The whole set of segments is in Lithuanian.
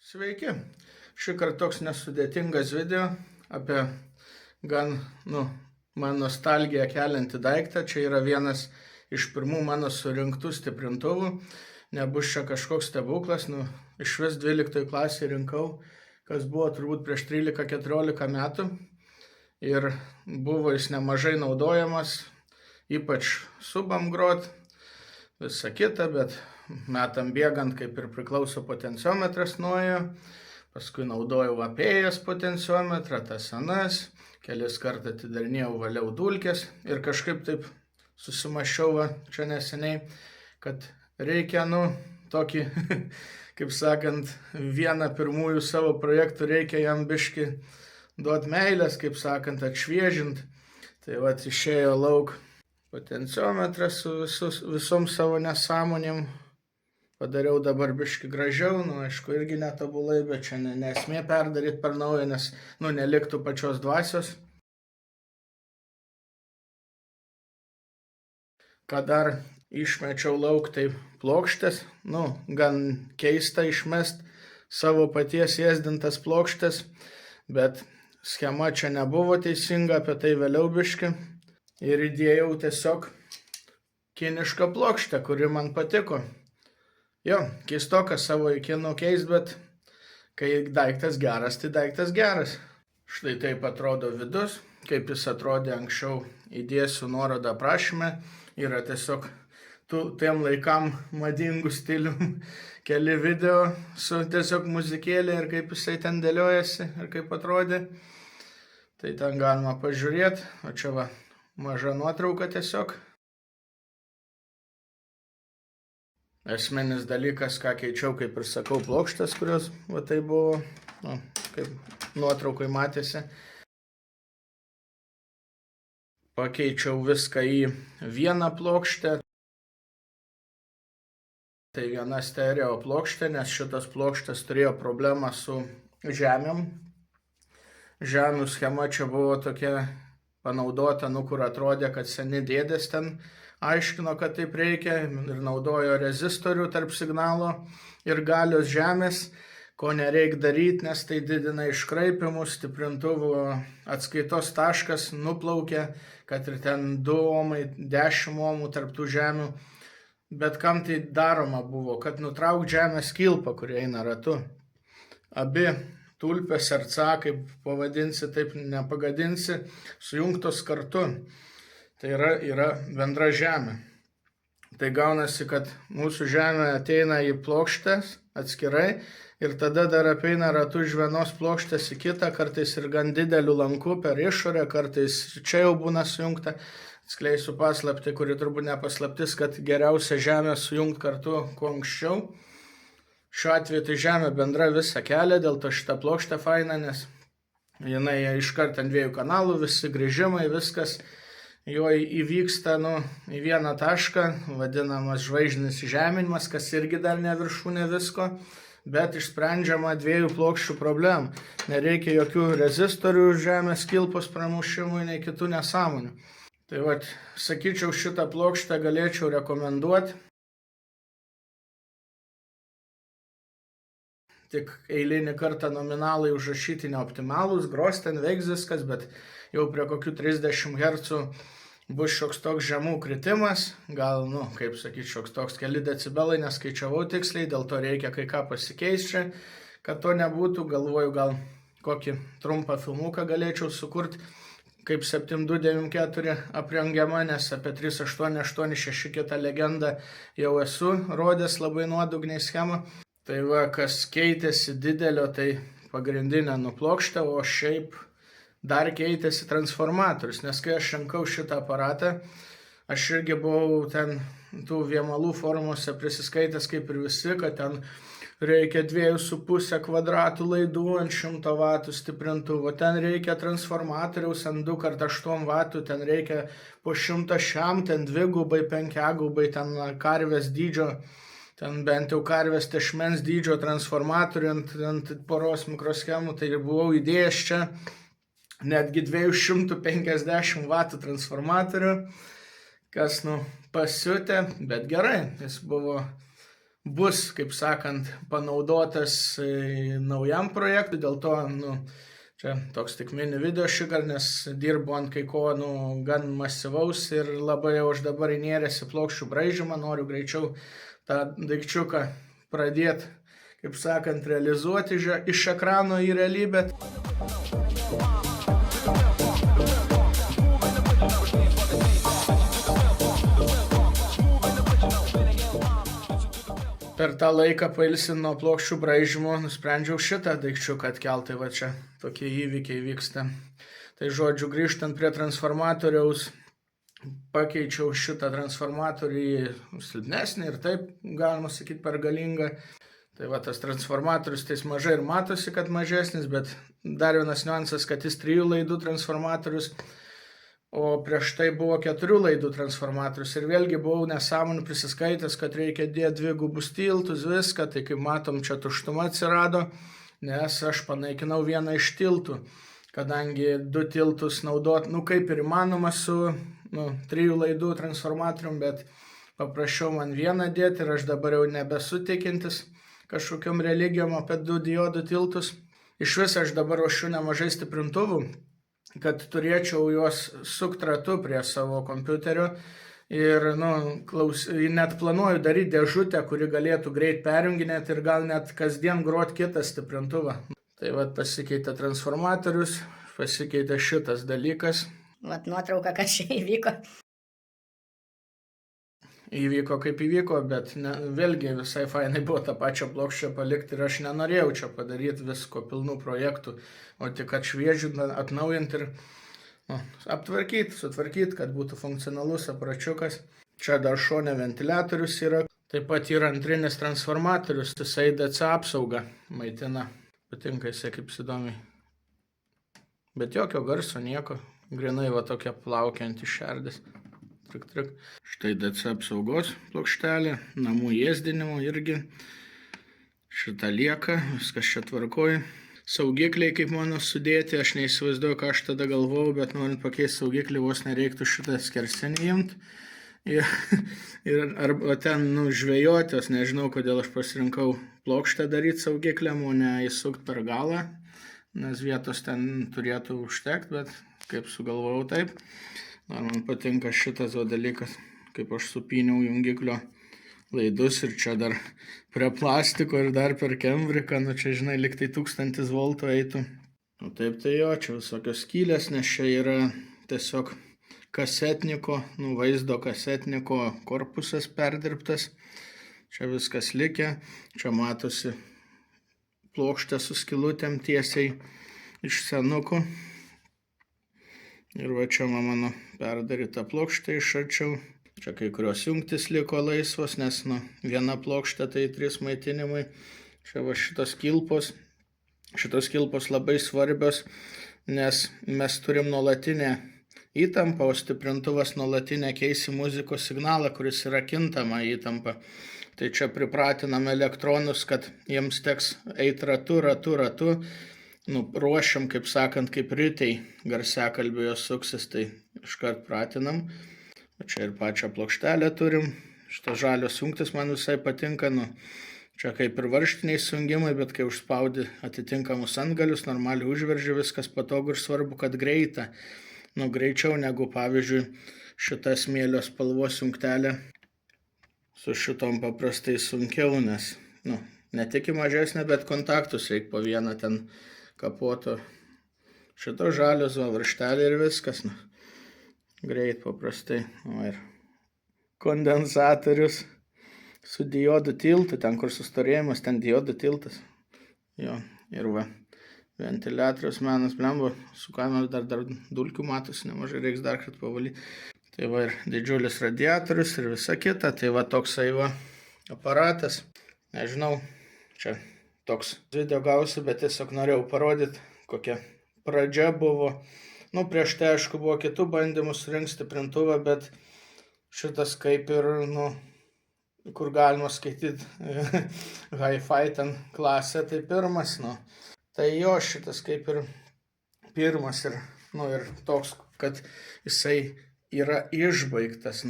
Sveiki, šį kartą toks nesudėtingas video apie gan, man nostalgiją keliantį daiktą. Čia yra vienas iš pirmų mano surinktų stiprintuvų. Nebus čia kažkoks stebuklas, iš vis 12 klasėje rinkau, kas buvo turbūt prieš 13-14 metų. Ir buvo jis nemažai naudojamas, ypač subam grot, visa kita, bet metam bėgant, kaip ir priklauso, potenciometras nuėjo. Paskui naudojau apėjęs potenciometrą, tas anas, kelis kartą atidarinėjau, valiau dulkes ir kažkaip taip susimašiau čia neseniai, kad reikia, tokį, kaip sakant, vieną pirmųjų savo projektų reikia jam biškį duoti meilės, kaip sakant, atšviežint. Tai išėjo lauk potenciometras su visom savo nesąmonėm. Padariau dabar biškį gražiau, aišku, irgi netobulai, bet čia nesmė perdaryti per naują, nes, neliktų pačios dvasios. Ką dar išmečiau lauk, tai plokštės, gan keista išmest savo paties ėsdintas plokštės, bet schema čia nebuvo teisinga, apie tai vėliau biškį. Ir įdėjau tiesiog kinišką plokštę, kuri man patiko. Jo, keistoka savo įkinų keist, bet kai daiktas geras, tai daiktas geras. Štai taip atrodo vidus, kaip jis atrodė anksčiau, įdėsiu nuorodą aprašyme. Yra tiesiog tiem laikam madingų stilių keli video su tiesiog muzikėlė ir kaip jisai ten dėliojasi ir kaip atrodė. Tai ten galima pažiūrėti, o čia maža nuotrauka tiesiog. Esminis dalykas, ką keičiau, kaip ir sakau, plokštės, kurios tai buvo, kaip nuotraukai matėsi. Pakeičiau viską į vieną plokštę. Tai viena stereo plokštė, nes šitas plokštės turėjo problemą su žemėm. Žemių schema čia buvo tokia panaudota, kur atrodė, kad seni dėdės ten aiškino, kad taip reikia ir naudojo rezistorių tarp signalo ir galios žemės, ko nereik daryti, nes tai didina iškraipimus, stiprintuvo atskaitos taškas nuplaukia, kad ir ten 2 ohmai, 10 ohmų tarp tų žemių. Bet kam tai daroma buvo, kad nutrauk žemės kilpą, kuri eina ratu. Abi tulpės ar ca, kaip pavadinsi, taip nepagadinsi, sujungtos kartu. Tai yra bendra žemė. Tai gaunasi, kad mūsų žemė ateina į plokštės atskirai ir tada dar apeina ratu iš vienos plokštės į kitą, kartais ir gan dideliu lanku per išorę, kartais čia jau būna sujungta. Atskleisiu paslaptį, kuri turbūt nepaslaptis, kad geriausia žemė sujungti kartu kuo anksčiau. Šiuo atveju tai žemė bendra visą kelią, dėl to šitą plokštę faina, nes jinai iškart ant 2 kanalų, visi grįžimai, viskas jo įvyksta į vieną tašką, vadinamas žvaigždinis žeminimas, kas irgi dar ne viršūnė visko, bet išsprendžiama 2 plokščių problemų. Nereikia jokių rezistorių žemės kilpos pramušimui, nei kitų nesąmonių. Tai sakyčiau, šitą plokštę galėčiau rekomenduoti. Tik eilinį kartą nominalai užrašyti neoptimalūs, gros ten veiks viskas, bet jau prie kokių 30 Hz bus šioks toks žemų kritimas, gal, kaip sakyti, šioks toks keli decibelai, neskaičiavau tiksliai, dėl to reikia kai ką pasikeisti čia, kad to nebūtų. Galvoju, gal kokį trumpą filmuką galėčiau sukurti, kaip 7294 aprengiama, nes apie 3886 kitą legendą jau esu rodęs labai nuodugniai schemą. Tai kas keitėsi didelio, tai pagrindinė plokštė, o šiaip dar keitėsi transformatorius, nes kai aš rinkau šitą aparatą, aš irgi buvau ten tų vėmalų forumuose prisiskaitęs kaip ir visi, kad ten reikia 2,5 kvadratų laidų ant 100 W stiprintuvo, ten reikia transformatoriaus ant 2x8 W, ten reikia po 100 šiam, ten 2-gubai, 5-gubai, ten karvės dydžio, ten bent jau karvės tešmens dydžio transformatorių ant poros mikroschemų, tai buvau įdėjęs čia netgi 250 W transformatorių, kas pasiutė, bet gerai, jis buvo bus, kaip sakant, panaudotas naujam projektui, dėl to, čia toks tik mini video šįkart, nes dirbu ant kai ko, gan masyvaus ir labai jau aš dabar įnėręs į plokščių braižymą, noriu greičiau tą daikčiuką pradėti, kaip sakant, realizuoti iš ekrano į realybę. Per tą laiką pailsint nuo plokščių braižymo nusprendžiau šitą daikčiuką atkelt, tai va čia tokie įvykiai vyksta. Tai žodžiu, grįžtant prie transformatoriaus, pakeičiau šitą transformatorių į silpnesnį ir taip, galima sakyti, per galingą. Tai va tas transformatorius, tai mažai ir matosi, kad mažesnis, bet dar vienas niuansas, kad jis 3 laidų transformatorius, o prieš tai buvo 4 laidų transformatorius ir vėlgi buvau nesąmonių prisiskaitęs, kad reikia dėti 2 gubus tiltus, viską, tai kaip matom, čia tuštuma atsirado, nes aš panaikinau vieną iš tiltų, kadangi 2 tiltus naudot, kaip ir įmanoma su 3 laidų transformatorium, bet paprašiau man vieną dėti ir aš dabar jau nebesutikintis kažkokiom religijom apie 2 diodų tiltus. Iš viso aš dabar ruošiu nemažai stiprintuvų, kad turėčiau juos sukt ratu prie savo kompiuterio ir net planuoju daryti dėžutę, kuri galėtų greit perjunginėti ir gal net kasdien grot kitą stiprintuvą. Tai va pasikeitė transformatorius, pasikeitė šitas dalykas. Vat nuotrauka, kas čia įvyko. Įvyko kaip įvyko, bet vėlgi visai fainai buvo tą pačią plokščią palikti ir aš nenorėjau čia padaryti visko pilnų projektų, o tik atšviežinti, atnaujinti ir aptvarkyti, sutvarkyti, kad būtų funkcionalus aparačiukas. Čia dar šone ventiliatorius yra, taip pat yra antrinis transformatorius, jisai DC apsaugą maitina. Patinka jisai kaip įdomiai. Bet jokio garso, nieko, grinai va tokia plaukianti šerdis. Trik. Štai DC apsaugos plokštelė, namų ėsdinimo irgi. Šitą lieka, viskas čia tvarkoja. Saugikliai kaip mano sudėti, aš neįsivaizduoju, ką aš tada galvojau, bet norint pakeisti saugiklį, vos nereiktų šitą skersinį imti. Ir arba ten žvejoti, aš nežinau, kodėl aš pasirinkau plokštę daryti saugikliam, o ne įsukti per galą, nes vietos ten turėtų užtekti, bet kaip sugalvojau taip. Man patinka šitas dalykas, kaip aš supyniau jungiklio laidus ir čia dar prie plastiko ir dar per kembriką, čia žinai, lyg tai 1000 voltų eitų. Taip tai jo, čia visokios skylės, nes čia yra tiesiog kasetniko, vaizdo kasetniko korpusas perdirbtas. Čia viskas likę, čia matosi plokštė su skylutėm tiesiai iš senuko. Ir va čia mano perdaryta plokštė iš arčiau. Čia kai kurios jungtis liko laisvos, nes viena plokštė tai 3 maitinimai. Čia va šitos kilpos. Šitos kilpos labai svarbios, nes mes turim nuolatinę įtampą, o stiprintuvas nuolatinę keisi muzikos signalą, kuris yra kintama įtampa. Tai čia pripratinam elektronus, kad jiems teks eiti ratu. Ruošiam, kaip sakant, kaip ritai garsiakalbio jos suksis, tai iškart pratinam. O čia ir pačią plokštelę turim. Šitos žalios jungtis man visai patinka. Čia kaip ir varštiniai sujungimai, bet kai užspaudi atitinkamus antgalius, normaliai užverži, viskas patogu ir svarbu, kad greita. Greičiau negu, pavyzdžiui, šita smėlio spalvos jungtelė. Su šitom paprastai sunkiau, nes ne tik mažesnė, bet kontaktus reikia po vieną ten kapoto. Šito žalios varžtelė ir viskas. Greit paprastai. Ir kondensatorius su diodų tiltu, ten kur sustorėjimas, ten diodų tiltas. Jo, ir va, ventiliatorius menas, blemba, su kameros dar dulkių matosi, nemažai reiks dar kartą pavalyti. Tai va ir didžiulis radiatorius ir visa kita, tai va toksai va aparatas. Nežinau, čia toks video gausiu, bet tiesiog norėjau parodyti, kokia pradžia buvo. Prieš tai, aišku, buvo kitų bandymų surinkti stiprintuvą, bet šitas kaip ir, kur galima skaityti hi-fi ten klasę, tai pirmas, Tai jo, šitas kaip ir pirmas ir toks, kad jisai yra išbaigtas,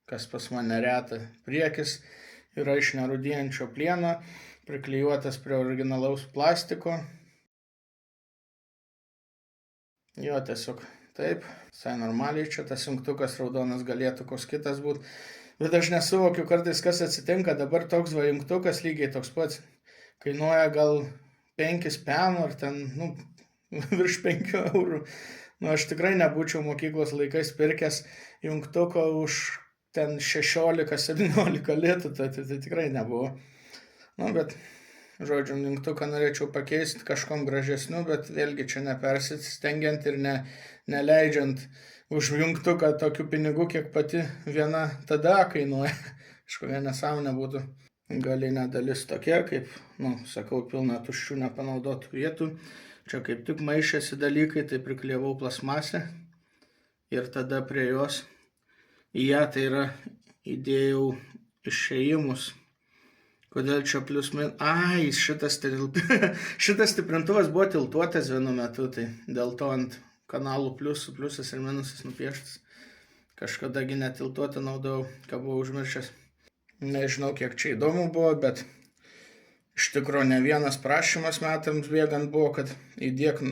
kas pas mane reta. Priekis yra iš nerūdijančio plieno, priklijuotas prie originalaus plastiko. Jo, tiesiog taip, visai normaliai, čia tas jungtukas raudonas galėtų koks kitas būti. Bet aš nesuvokiu kartais, kas atsitinka, dabar toks va jungtukas lygiai toks pats, kainuoja gal 5 penų ar ten, virš 5 eurų. Aš tikrai nebūčiau mokyklos laikais pirkęs jungtuko už ten 16-17 litų, tai tikrai nebuvo. Bet, žodžiu, jungtuką norėčiau pakeisti kažkom gražesniu, bet vėlgi čia nepersistengiant ir neleidžiant už jungtuką tokių pinigų, kiek pati viena tada kainuoja. Kažkokia nesąmonė būtų. Galinė dalis tokia, kaip, sakau, pilna tuščių nepanaudotų vietų. Čia kaip tik maišėsi dalykai, tai priklijavau plasmasę ir tada prie jos į ją tai yra įdėjau išėjimus. Kodėl čia plius min... Ai, šitas stiprintuvas buvo tiltuotas vienu metu, tai dėl to ant kanalų pliusas ir minusas nupieštas. Kažkadagi netiltuotą naudojau, ką buvau užmiršęs. Nežinau, kiek čia įdomu buvo, bet iš tikrųjų ne vienas prašymas metams bėgant buvo, kad įdėk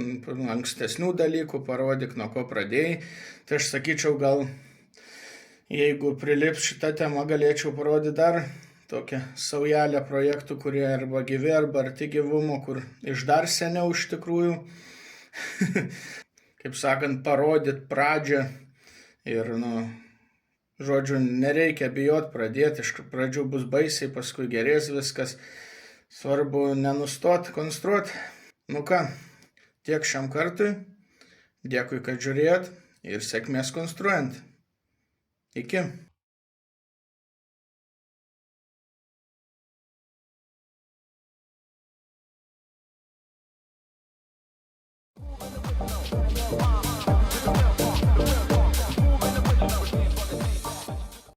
ankstesnių dalykų, parodyk, nuo ko pradėjai. Tai aš sakyčiau, gal jeigu prilips šitą temą, galėčiau parodyti dar tokią saujelę projektų, kurie arba gyvi, arba arti gyvumo, kur iš dar seniau iš tikrųjų, kaip sakant, parodyti pradžią ir, žodžiu, nereikia bijot pradėti, iš pradžių bus baisiai, paskui gerės viskas. Svarbu nenustot konstruoti. Ką, tiek šiam kartui. Dėkui, kad žiūrėjot ir sėkmės konstruojant. Iki.